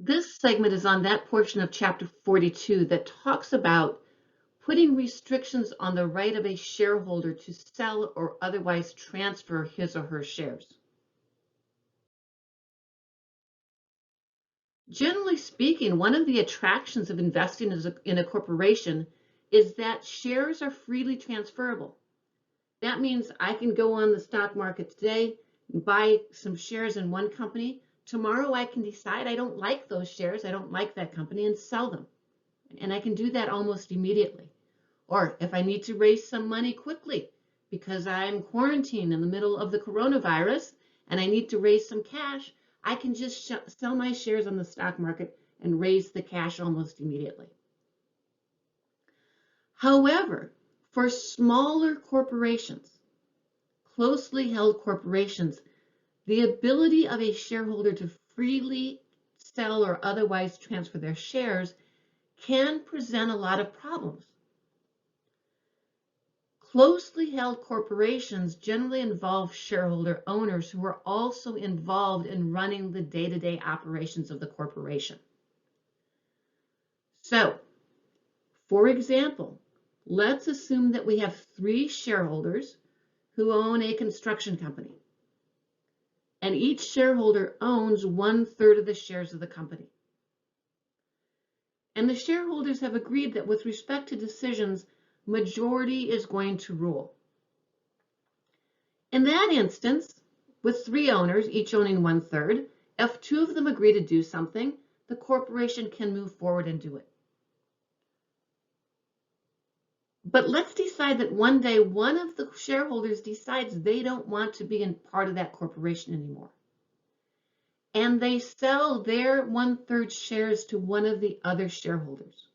This segment is on that portion of Chapter 42 that talks about putting restrictions on the right of a shareholder to sell or otherwise transfer his or her shares. Generally speaking, one of the attractions of investing in a corporation is that shares are freely transferable. That means I can go on the stock market today and buy some shares in one company. Tomorrow I can decide I don't like those shares, I don't like that company, and sell them. And I can do that almost immediately. Or if I need to raise some money quickly because I'm quarantined in the middle of the coronavirus and I need to raise some cash, I can just sell my shares on the stock market and raise the cash almost immediately. However, for smaller corporations, closely held corporations, the ability of a shareholder to freely sell or otherwise transfer their shares can present a lot of problems. Closely held corporations generally involve shareholder owners who are also involved in running the day-to-day operations of the corporation. So, for example, let's assume that we have 3 shareholders who own a construction company, and each shareholder owns 1/3 of the shares of the company. And the shareholders have agreed that with respect to decisions, majority is going to rule. In that instance, with 3 owners, each owning 1/3, if 2 of them agree to do something, the corporation can move forward and do it. But let's decide that one day one of the shareholders decides they don't want to be in part of that corporation anymore. And they sell their 1/3 shares to one of the other shareholders.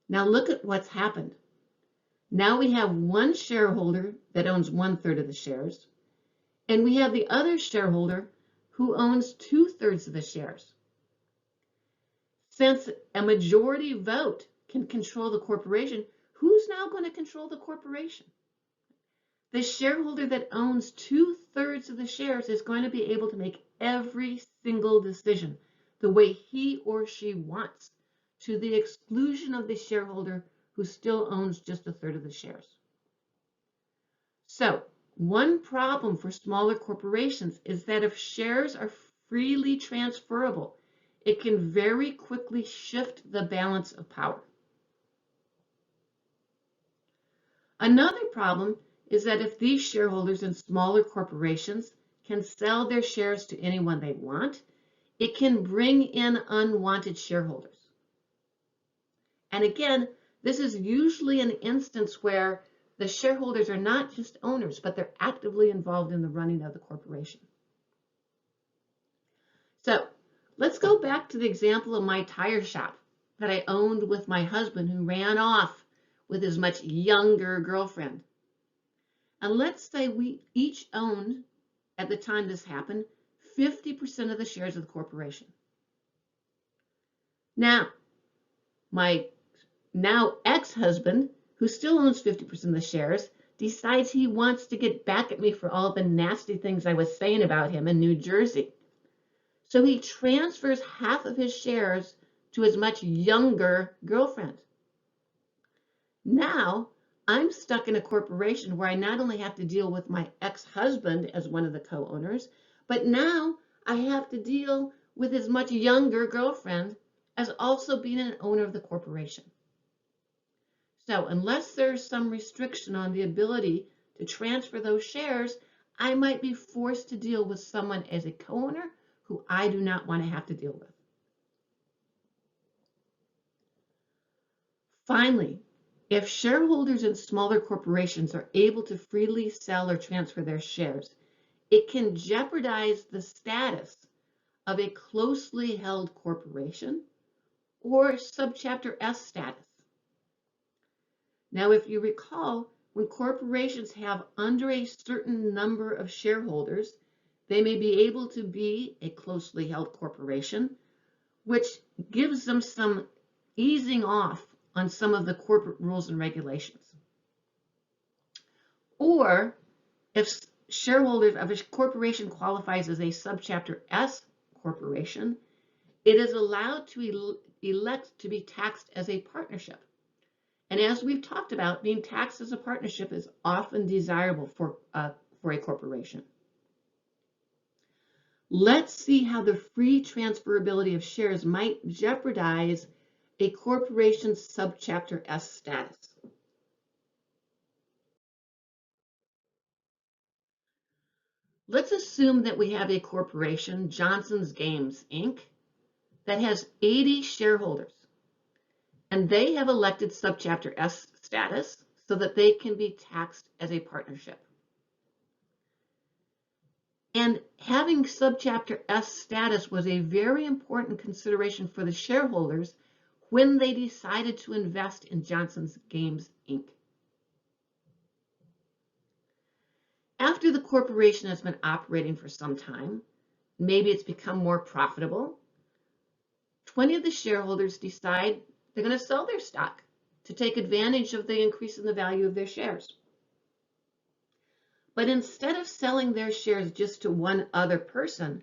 Now look at what's happened. Now we have one shareholder that owns 1/3 of the shares, and we have the other shareholder who owns 2/3 of the shares. Since a majority vote can control the corporation, who's now going to control the corporation? The shareholder that owns 2/3 of the shares is going to be able to make every single decision the way he or she wants, to the exclusion of the shareholder who still owns just 1/3 of the shares. So, one problem for smaller corporations is that if shares are freely transferable, it can very quickly shift the balance of power. Another problem is that if these shareholders in smaller corporations can sell their shares to anyone they want, it can bring in unwanted shareholders. And again, this is usually an instance where the shareholders are not just owners, but they're actively involved in the running of the corporation. So let's go back to the example of my tire shop that I owned with my husband, who ran off with his much younger girlfriend. And let's say we each owned, at the time this happened, 50% of the shares of the corporation. Now, my now ex-husband, who still owns 50% of the shares, decides he wants to get back at me for all the nasty things I was saying about him in New Jersey. So he transfers half of his shares to his much younger girlfriend. Now, I'm stuck in a corporation where I not only have to deal with my ex-husband as one of the co-owners, but now I have to deal with his much younger girlfriend as also being an owner of the corporation. So unless there's some restriction on the ability to transfer those shares, I might be forced to deal with someone as a co-owner who I do not want to have to deal with. Finally, if shareholders in smaller corporations are able to freely sell or transfer their shares, it can jeopardize the status of a closely held corporation or subchapter S status. Now, if you recall, when corporations have under a certain number of shareholders, they may be able to be a closely held corporation, which gives them some easing off on some of the corporate rules and regulations. Or if shareholders of a corporation qualifies as a subchapter S corporation, It is allowed to elect to be taxed as a partnership. And as we've talked about, being taxed as a partnership is often desirable for a corporation. Let's see how the free transferability of shares might jeopardize a corporation's subchapter S status. Let's assume that we have a corporation, Johnson's Games, Inc., that has 80 shareholders, and they have elected subchapter S status so that they can be taxed as a partnership. And having subchapter S status was a very important consideration for the shareholders when they decided to invest in Johnson's Games, Inc. After the corporation has been operating for some time, maybe it's become more profitable, 20 of the shareholders decide they're going to sell their stock to take advantage of the increase in the value of their shares. But instead of selling their shares just to one other person,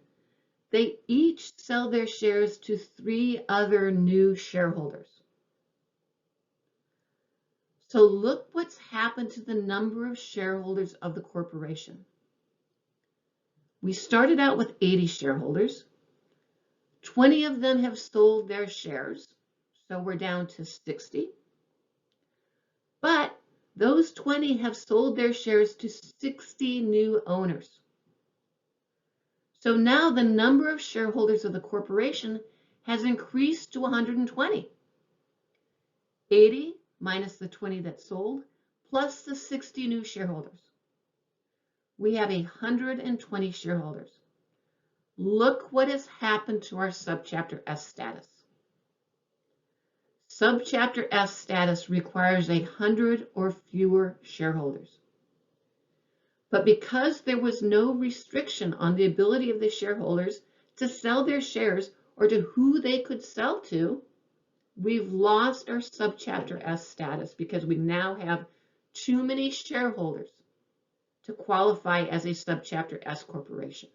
they each sell their shares to 3 other new shareholders. So look what's happened to the number of shareholders of the corporation. We started out with 80 shareholders. 20 of them have sold their shares, so we're down to 60. But those 20 have sold their shares to 60 new owners. So now the number of shareholders of the corporation has increased to 120. 80 minus the 20 that sold, plus the 60 new shareholders. We have 120 shareholders. Look what has happened to our subchapter S status. Subchapter S status requires 100 or fewer shareholders. But because there was no restriction on the ability of the shareholders to sell their shares or to who they could sell to, we've lost our subchapter S status because we now have too many shareholders to qualify as a subchapter S corporation.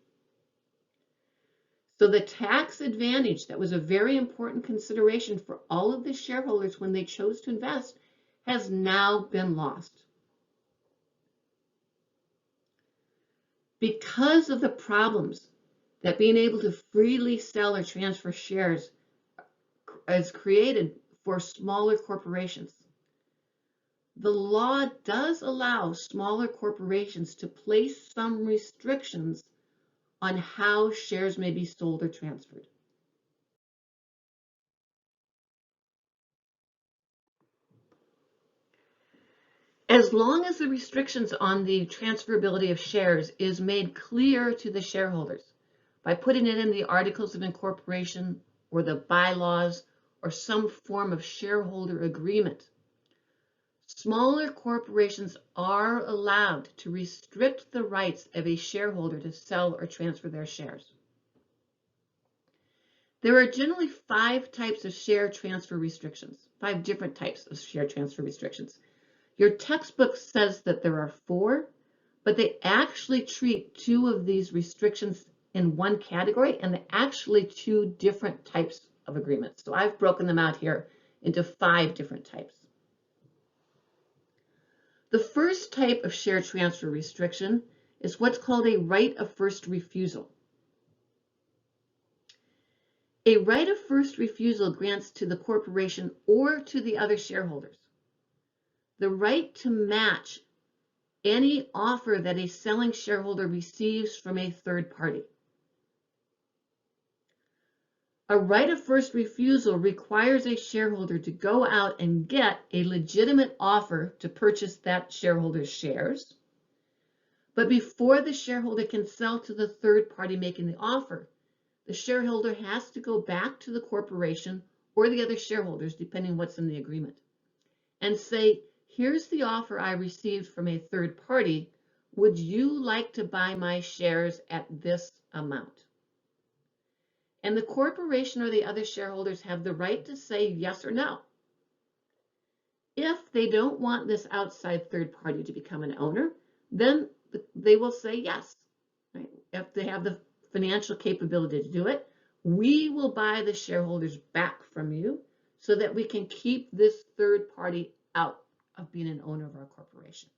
So the tax advantage that was a very important consideration for all of the shareholders when they chose to invest has now been lost. Because of the problems that being able to freely sell or transfer shares is created for smaller corporations, the law does allow smaller corporations to place some restrictions on how shares may be sold or transferred. As long as the restrictions on the transferability of shares is made clear to the shareholders by putting it in the articles of incorporation or the bylaws or some form of shareholder agreement, smaller corporations are allowed to restrict the rights of a shareholder to sell or transfer their shares. There are generally 5 types of share transfer restrictions, 5 different types of share transfer restrictions. Your textbook says that there are 4, but they actually treat 2 of these restrictions in one category, and they're actually 2 different types of agreements. So I've broken them out here into 5 different types. The first type of share transfer restriction is what's called a right of first refusal. A right of first refusal grants to the corporation or to the other shareholders the right to match any offer that a selling shareholder receives from a third party. A right of first refusal requires a shareholder to go out and get a legitimate offer to purchase that shareholder's shares. But before the shareholder can sell to the third party making the offer, the shareholder has to go back to the corporation or the other shareholders, depending what's in the agreement, and say, here's the offer I received from a third party. Would you like to buy my shares at this amount? And the corporation or the other shareholders have the right to say yes or no. If they don't want this outside third party to become an owner, then they will say yes. Right? If they have the financial capability to do it, We will buy the shareholders back from you so that we can keep this third party out of being an owner of our corporation.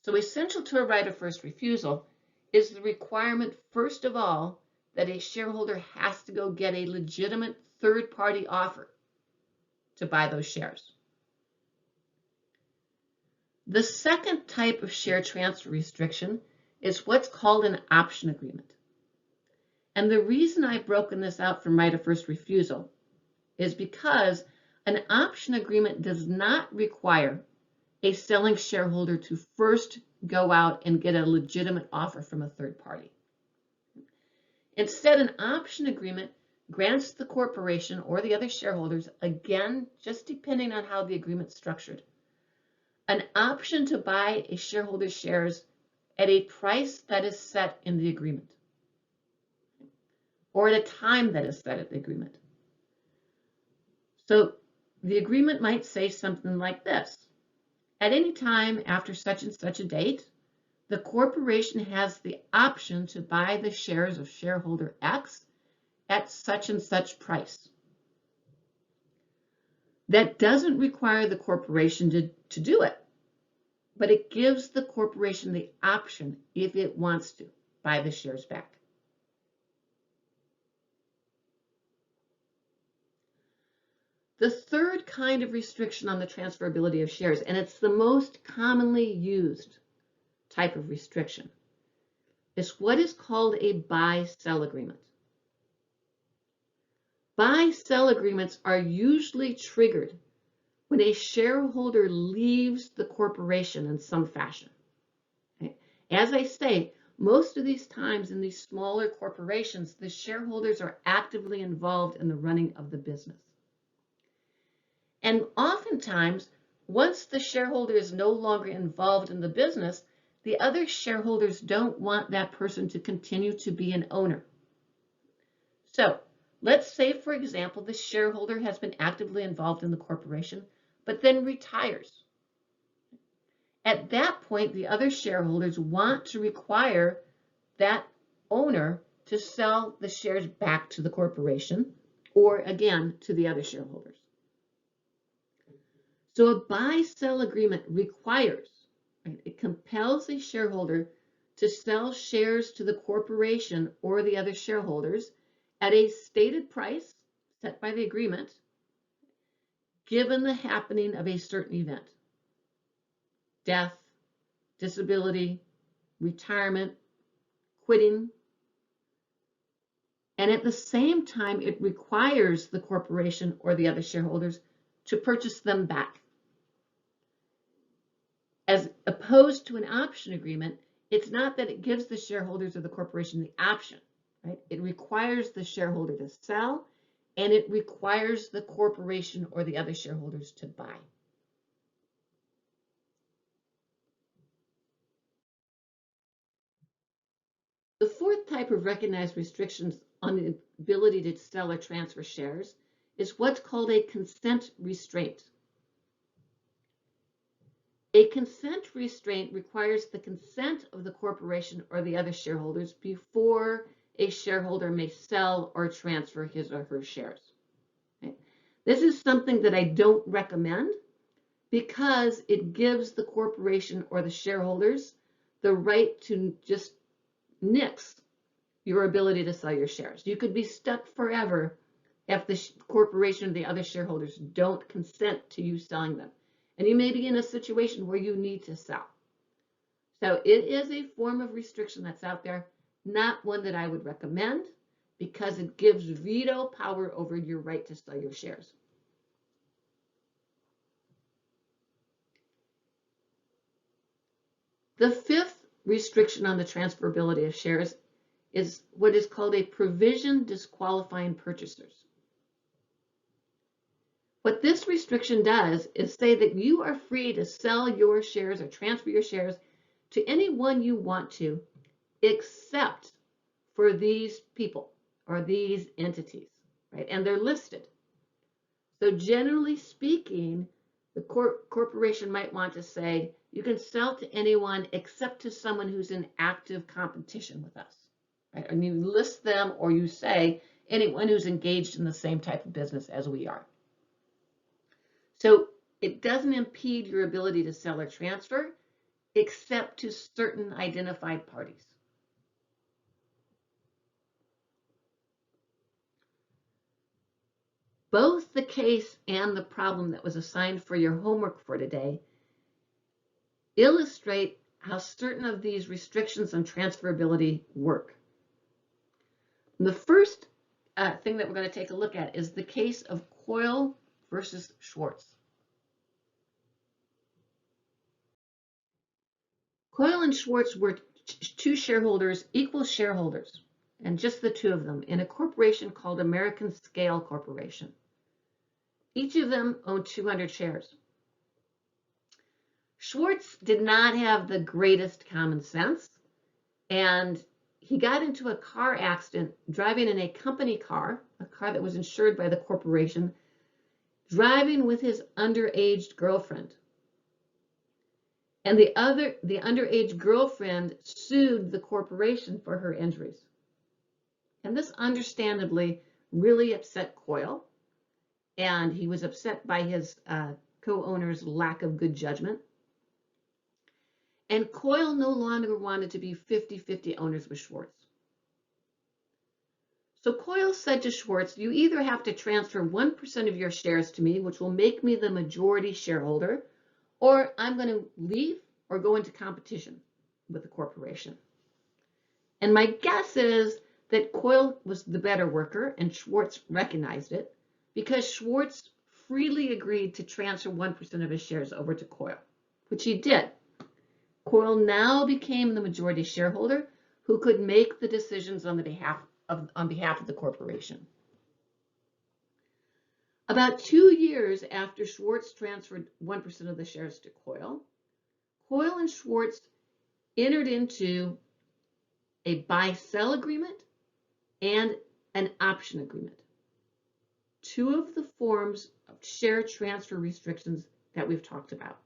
So essential to a right of first refusal is the requirement, first of all, that a shareholder has to go get a legitimate third-party offer to buy those shares. The second type of share transfer restriction is what's called an option agreement. And the reason I've broken this out from right of first refusal is because an option agreement does not require a selling shareholder to first go out and get a legitimate offer from a third party. Instead, an option agreement grants the corporation or the other shareholders, again, just depending on how the agreement's structured, an option to buy a shareholder's shares at a price that is set in the agreement, or at a time that is set at the agreement. So the agreement might say something like this: at any time after such and such a date, the corporation has the option to buy the shares of shareholder X at such and such price. That doesn't require the corporation to do it, but it gives the corporation the option, if it wants to, buy the shares back. The third kind of restriction on the transferability of shares, and it's the most commonly used type of restriction, is what is called a buy-sell agreement. Buy-sell agreements are usually triggered when a shareholder leaves the corporation in some fashion. Okay? As I say, most of these times in these smaller corporations, the shareholders are actively involved in the running of the business. And oftentimes, once the shareholder is no longer involved in the business, the other shareholders don't want that person to continue to be an owner. So let's say, for example, the shareholder has been actively involved in the corporation, but then retires. At that point, the other shareholders want to require that owner to sell the shares back to the corporation, or again, to the other shareholders. So a buy-sell agreement requires, right, it compels a shareholder to sell shares to the corporation or the other shareholders at a stated price set by the agreement, given the happening of a certain event: death, disability, retirement, quitting. And at the same time, it requires the corporation or the other shareholders to purchase them back. As opposed to an option agreement, it's not that it gives the shareholders or the corporation the option, right? It requires the shareholder to sell, and it requires the corporation or the other shareholders to buy. The fourth type of recognized restrictions on the ability to sell or transfer shares is what's called a consent restraint. A consent restraint requires the consent of the corporation or the other shareholders before a shareholder may sell or transfer his or her shares. Okay? This is something that I don't recommend because it gives the corporation or the shareholders the right to just nix your ability to sell your shares. You could be stuck forever if the corporation or the other shareholders don't consent to you selling them. And you may be in a situation where you need to sell. So it is a form of restriction that's out there, not one that I would recommend because it gives veto power over your right to sell your shares. The fifth restriction on the transferability of shares is what is called a provision disqualifying purchasers. What this restriction does is say that you are free to sell your shares or transfer your shares to anyone you want to, except for these people or these entities, right? And they're listed. So generally speaking, the corporation might want to say, you can sell to anyone except to someone who's in active competition with us, right? And you list them, or you say anyone who's engaged in the same type of business as we are. So it doesn't impede your ability to sell or transfer, except to certain identified parties. Both the case and the problem that was assigned for your homework for today illustrate how certain of these restrictions on transferability work. And the first thing that we're going to take a look at is the case of Coyle versus Schwartz. Coyle and Schwartz were two shareholders, equal shareholders, and just the two of them, in a corporation called American Scale Corporation. Each of them owned 200 shares. Schwartz did not have the greatest common sense, and he got into a car accident driving in a company car, a car that was insured by the corporation, driving with his underage girlfriend. And the underage girlfriend sued the corporation for her injuries. And this understandably really upset Coyle, and he was upset by his co-owner's lack of good judgment. And Coyle no longer wanted to be 50-50 owners with Schwartz. So Coyle said to Schwartz, you either have to transfer 1% of your shares to me, which will make me the majority shareholder, or I'm going to leave or go into competition with the corporation. And my guess is that Coyle was the better worker, and Schwartz recognized it, because Schwartz freely agreed to transfer 1% of his shares over to Coyle, which he did. Coyle now became the majority shareholder who could make the decisions on behalf of the corporation. About 2 years after Schwartz transferred 1% of the shares to Coyle, Coyle and Schwartz entered into a buy-sell agreement and an option agreement, two of the forms of share transfer restrictions that we've talked about.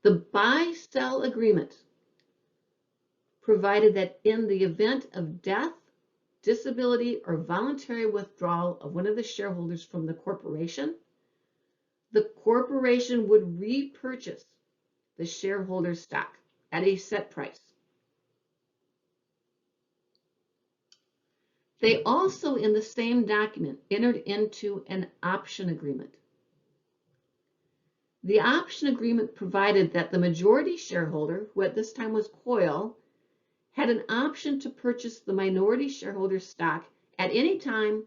The buy-sell agreement provided that in the event of death, disability, or voluntary withdrawal of one of the shareholders from the corporation would repurchase the shareholder's stock at a set price. They also, in the same document, entered into an option agreement. The option agreement provided that the majority shareholder, who at this time was Coyle, had an option to purchase the minority shareholder's stock at any time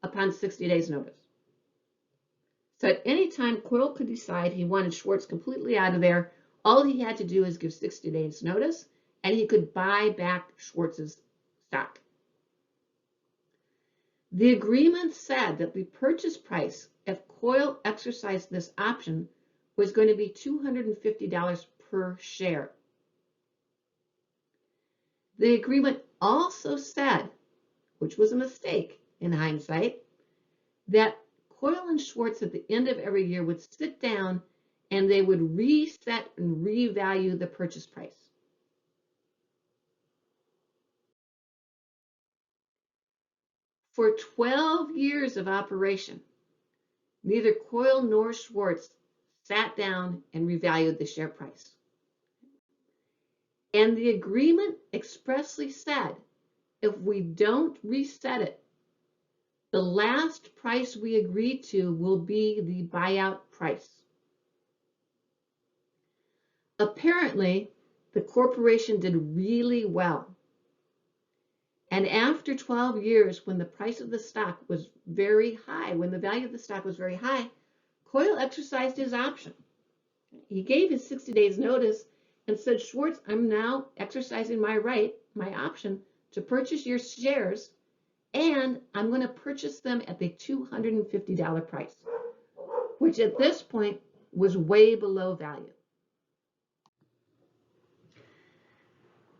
upon 60 days notice. So at any time, Coyle could decide he wanted Schwartz completely out of there. All he had to do is give 60 days notice, and he could buy back Schwartz's stock. The agreement said that the purchase price, if Coyle exercised this option, was going to be $250 per share. The agreement also said, which was a mistake in hindsight, that Coyle and Schwartz at the end of every year would sit down and they would reset and revalue the purchase price. For 12 years of operation, neither Coyle nor Schwartz sat down and revalued the share price. And the agreement expressly said, if we don't reset it, the last price we agree to will be the buyout price. Apparently, the corporation did really well. And after 12 years, when the price of the stock was very high, when the value of the stock was very high, Coyle exercised his option. He gave his 60 days notice and said, Schwartz, I'm now exercising my right, my option, to purchase your shares, and I'm going to purchase them at the $250 price, which at this point was way below value.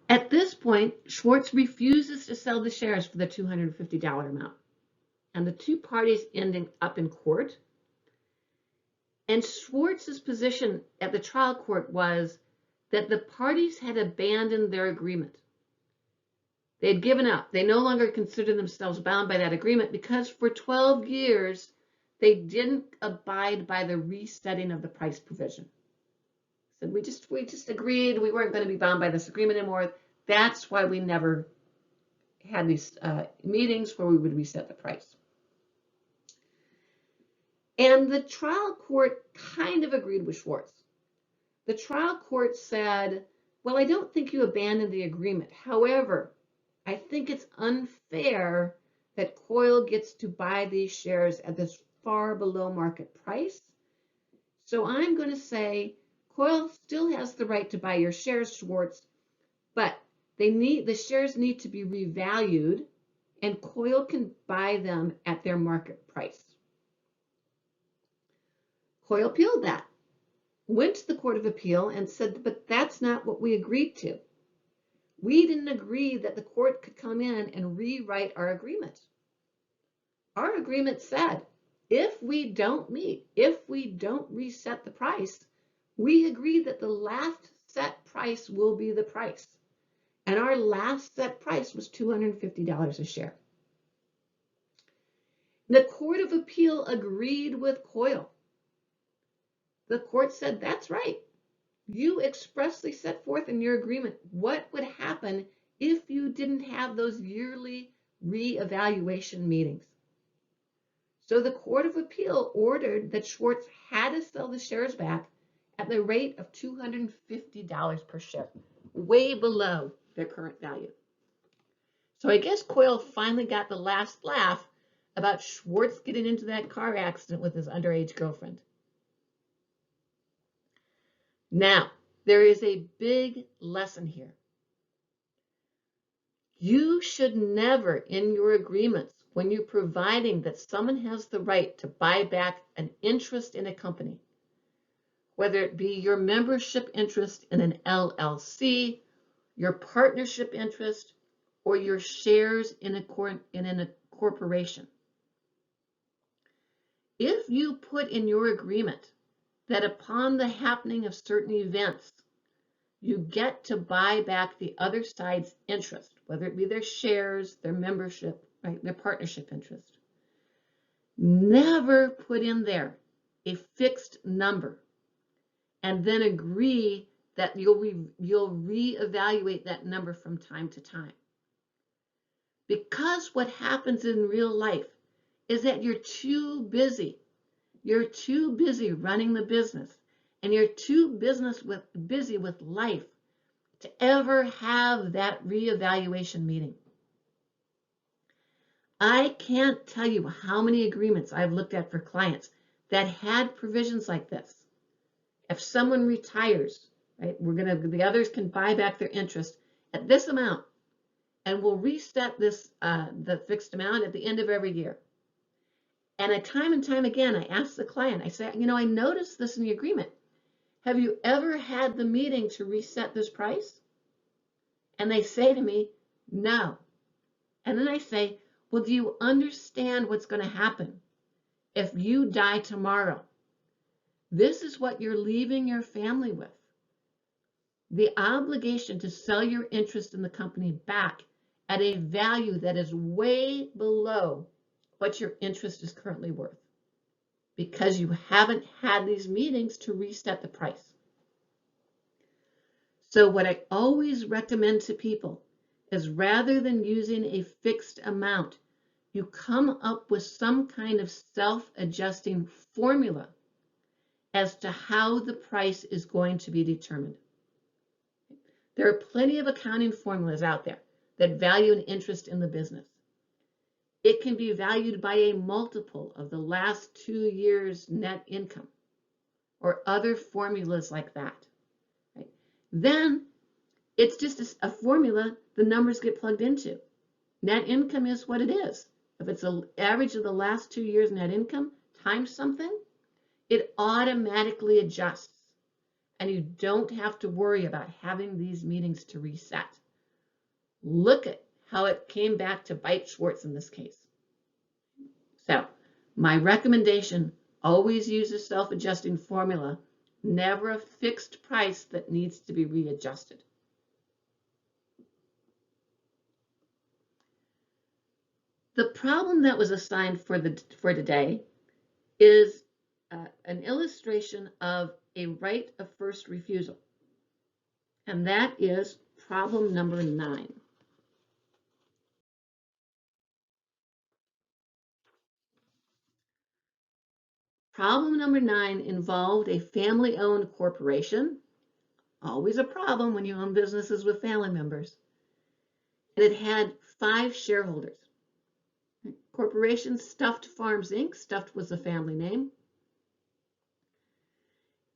At this point, Schwartz refuses to sell the shares for the $250 amount, and the two parties ending up in court. And Schwartz's position at the trial court was that the parties had abandoned their agreement. They had given up. They no longer considered themselves bound by that agreement because for 12 years, they didn't abide by the resetting of the price provision. So we just agreed we weren't going to be bound by this agreement anymore. That's why we never had these meetings where we would reset the price. And the trial court kind of agreed with Schwartz. The trial court said, well, I don't think you abandoned the agreement. However, I think it's unfair that Coyle gets to buy these shares at this far below market price. So I'm going to say Coyle still has the right to buy your shares, Schwartz, but the shares need to be revalued, and Coyle can buy them at their market price. Coyle appealed that, went to the Court of Appeal and said, but that's not what we agreed to. We didn't agree that the court could come in and rewrite our agreement. Our agreement said, if we don't meet, if we don't reset the price, we agree that the last set price will be the price. And our last set price was $250 a share. The Court of Appeal agreed with Coyle. The court said, that's right. You expressly set forth in your agreement what would happen if you didn't have those yearly reevaluation meetings. So the Court of Appeal ordered that Schwartz had to sell the shares back at the rate of $250 per share, way below their current value. So I guess Coyle finally got the last laugh about Schwartz getting into that car accident with his underage girlfriend. Now, there is a big lesson here. You should never, in your agreements, when you're providing that someone has the right to buy back an interest in a company, whether it be your membership interest in an LLC, your partnership interest, or your shares in a corporation. If you put in your agreement that upon the happening of certain events, you get to buy back the other side's interest, whether it be their shares, their membership, right, their partnership interest. Never put in there a fixed number and then agree that you'll reevaluate that number from time to time. Because what happens in real life is that you're too busy. You're too busy running the business, and you're too busy with life to ever have that reevaluation meeting. I can't tell you how many agreements I've looked at for clients that had provisions like this. If someone retires, right, the others can buy back their interest at this amount, and we'll reset this the fixed amount at the end of every year. And time and time again, I ask the client, I say, I noticed this in the agreement. Have you ever had the meeting to reset this price? And they say to me, no. And then I say, well, do you understand what's going to happen if you die tomorrow? This is what you're leaving your family with. The obligation to sell your interest in the company back at a value that is way below what your interest is currently worth, because you haven't had these meetings to reset the price. So what I always recommend to people is, rather than using a fixed amount, you come up with some kind of self-adjusting formula as to how the price is going to be determined. There are plenty of accounting formulas out there that value an interest in the business. It can be valued by a multiple of the last 2 years' net income, or other formulas like that. Right? Then it's just a formula the numbers get plugged into. Net income is what it is. If it's an average of the last 2 years' net income times something, it automatically adjusts. And you don't have to worry about having these meetings to reset. Look at how it came back to bite Schwartz in this case. So my recommendation, always use a self-adjusting formula, never a fixed price that needs to be readjusted. The problem that was assigned for today is an illustration of a right of first refusal, and that is problem number 9. Problem number 9 involved a family-owned corporation. Always a problem when you own businesses with family members. And it had 5 shareholders. Corporation Stuffed Farms Inc. Stuffed was the family name.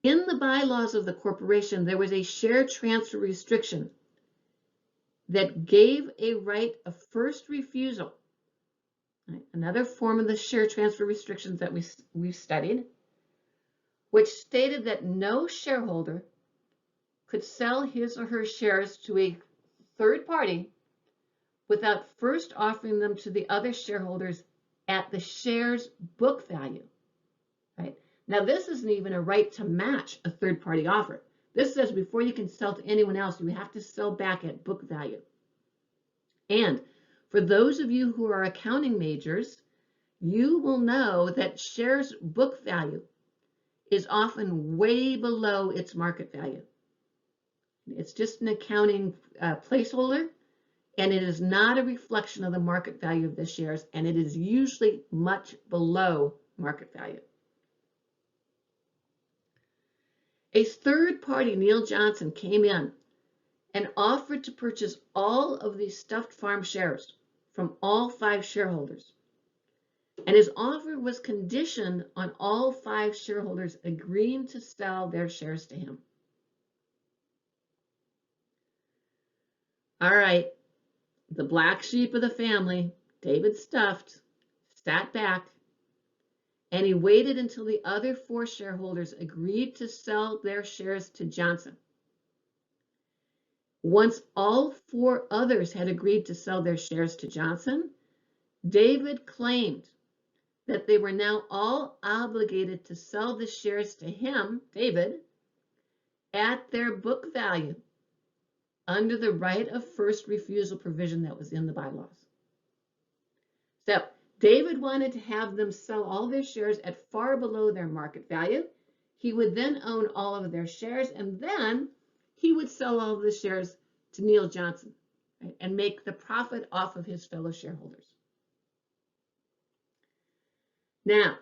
In the bylaws of the corporation, there was a share transfer restriction that gave a right of first refusal. Another form of the share transfer restrictions that we've studied, which stated that no shareholder could sell his or her shares to a third party without first offering them to the other shareholders at the share's book value. Right? Now, this isn't even a right to match a third-party offer. This says before you can sell to anyone else, you have to sell back at book value. And for those of you who are accounting majors, you will know that shares book value is often way below its market value. It's just an accounting placeholder, and it is not a reflection of the market value of the shares, and it is usually much below market value. A third party, Neil Johnson, came in and offered to purchase all of these Stuffed Farm shares from all 5 shareholders. And his offer was conditioned on all 5 shareholders agreeing to sell their shares to him. All right, the black sheep of the family, David Stuffed, sat back, and he waited until the other 4 shareholders agreed to sell their shares to Johnson. Once all 4 others had agreed to sell their shares to Johnson, David claimed that they were now all obligated to sell the shares to him, David, at their book value under the right of first refusal provision that was in the bylaws. So David wanted to have them sell all their shares at far below their market value. He would then own all of their shares, and then he would sell all of the shares to Neil Johnson, right, and make the profit off of his fellow shareholders. Now,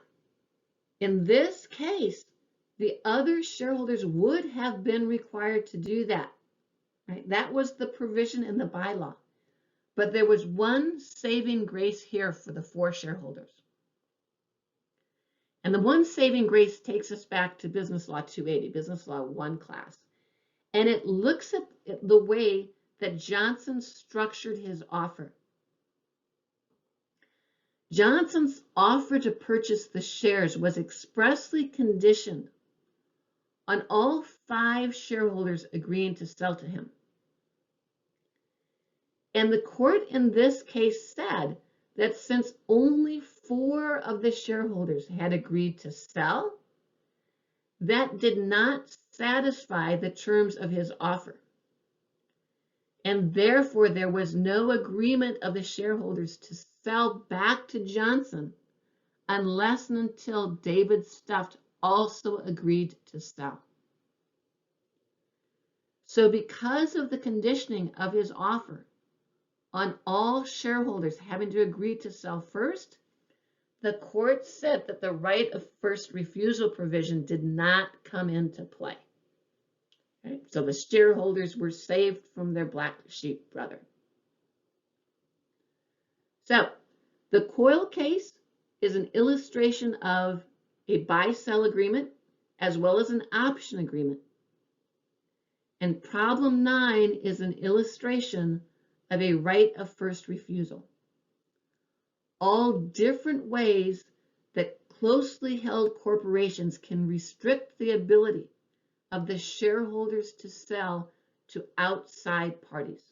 in this case, the other shareholders would have been required to do that. Right? That was the provision in the bylaw. But there was one saving grace here for the 4 shareholders. And the one saving grace takes us back to Business Law 280, Business Law 1 class. And it looks at the way that Johnson structured his offer. Johnson's offer to purchase the shares was expressly conditioned on all 5 shareholders agreeing to sell to him. And the court in this case said that since only 4 of the shareholders had agreed to sell, that did not satisfy the terms of his offer. And therefore, there was no agreement of the shareholders to sell back to Johnson unless and until David Stuffed also agreed to sell. So because of the conditioning of his offer on all shareholders having to agree to sell first, the court said that the right of first refusal provision did not come into play. Okay? So the shareholders were saved from their black sheep brother. So the Coyle case is an illustration of a buy-sell agreement as well as an option agreement. And problem 9 is an illustration of a right of first refusal. All different ways that closely held corporations can restrict the ability of the shareholders to sell to outside parties.